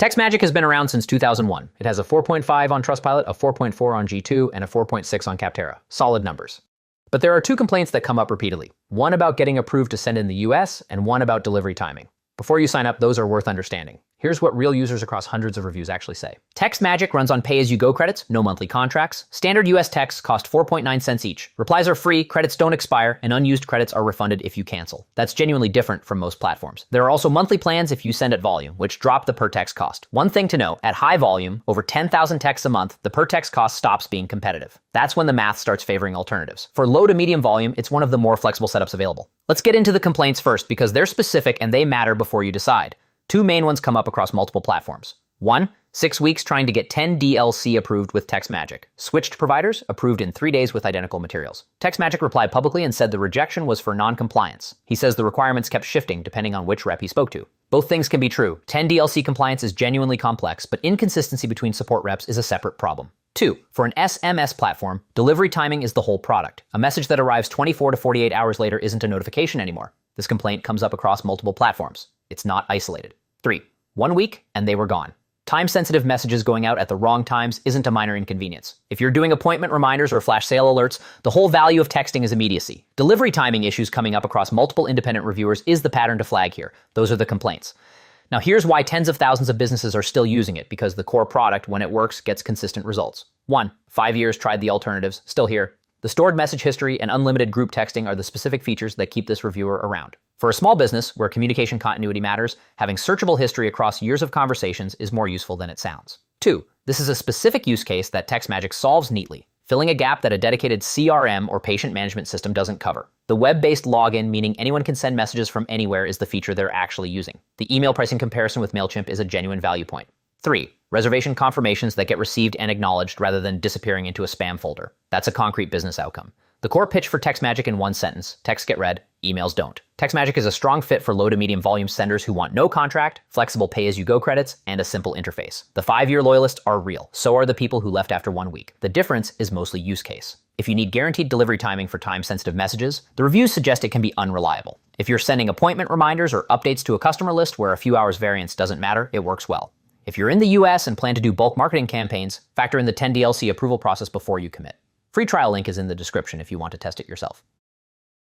TextMagic has been around since 2001. It has a 4.5 on Trustpilot, a 4.4 on G2, and a 4.6 on Capterra. Solid numbers. But there are two complaints that come up repeatedly. One about getting approved to send in the US, and one about delivery timing. Before you sign up, those are worth understanding. Here's what real users across hundreds of reviews actually say. TextMagic runs on pay-as-you-go credits, no monthly contracts. Standard US texts cost 4.9 cents each. Replies are free, credits don't expire, and unused credits are refunded if you cancel. That's genuinely different from most platforms. There are also monthly plans if you send at volume, which drop the per-text cost. One thing to note, at high volume, over 10,000 texts a month, the per-text cost stops being competitive. That's when the math starts favoring alternatives. For low to medium volume, it's one of the more flexible setups available. Let's get into the complaints first because they're specific and they matter before you decide. Two main ones come up across multiple platforms. 1, 6 weeks trying to get 10 DLC approved with TextMagic. Switched providers, approved in 3 days with identical materials. TextMagic replied publicly and said the rejection was for non-compliance. He says the requirements kept shifting depending on which rep he spoke to. Both things can be true. 10 DLC compliance is genuinely complex, but inconsistency between support reps is a separate problem. 2, for an SMS platform, delivery timing is the whole product. A message that arrives 24 to 48 hours later isn't a notification anymore. This complaint comes up across multiple platforms. It's not isolated. 3, 1 week and they were gone. Time-sensitive messages going out at the wrong times isn't a minor inconvenience. If you're doing appointment reminders or flash sale alerts, the whole value of texting is immediacy. Delivery timing issues coming up across multiple independent reviewers is the pattern to flag here. Those are the complaints. Now here's why tens of thousands of businesses are still using it, because the core product, when it works, gets consistent results. 1, 5 years tried the alternatives, still here. The stored message history and unlimited group texting are the specific features that keep this reviewer around. For a small business where communication continuity matters, having searchable history across years of conversations is more useful than it sounds. 2, this is a specific use case that TextMagic solves neatly, filling a gap that a dedicated CRM or patient management system doesn't cover. The web-based login, meaning anyone can send messages from anywhere, is the feature they're actually using. The email pricing comparison with MailChimp is a genuine value point. 3, reservation confirmations that get received and acknowledged rather than disappearing into a spam folder. That's a concrete business outcome. The core pitch for TextMagic in one sentence: texts get read, emails don't. TextMagic is a strong fit for low to medium volume senders who want no contract, flexible pay-as-you-go credits, and a simple interface. The 5-year loyalists are real. So are the people who left after 1 week. The difference is mostly use case. If you need guaranteed delivery timing for time-sensitive messages, the reviews suggest it can be unreliable. If you're sending appointment reminders or updates to a customer list where a few hours variance doesn't matter, it works well. If you're in the US and plan to do bulk marketing campaigns, factor in the 10 DLC approval process before you commit. Free trial link is in the description if you want to test it yourself.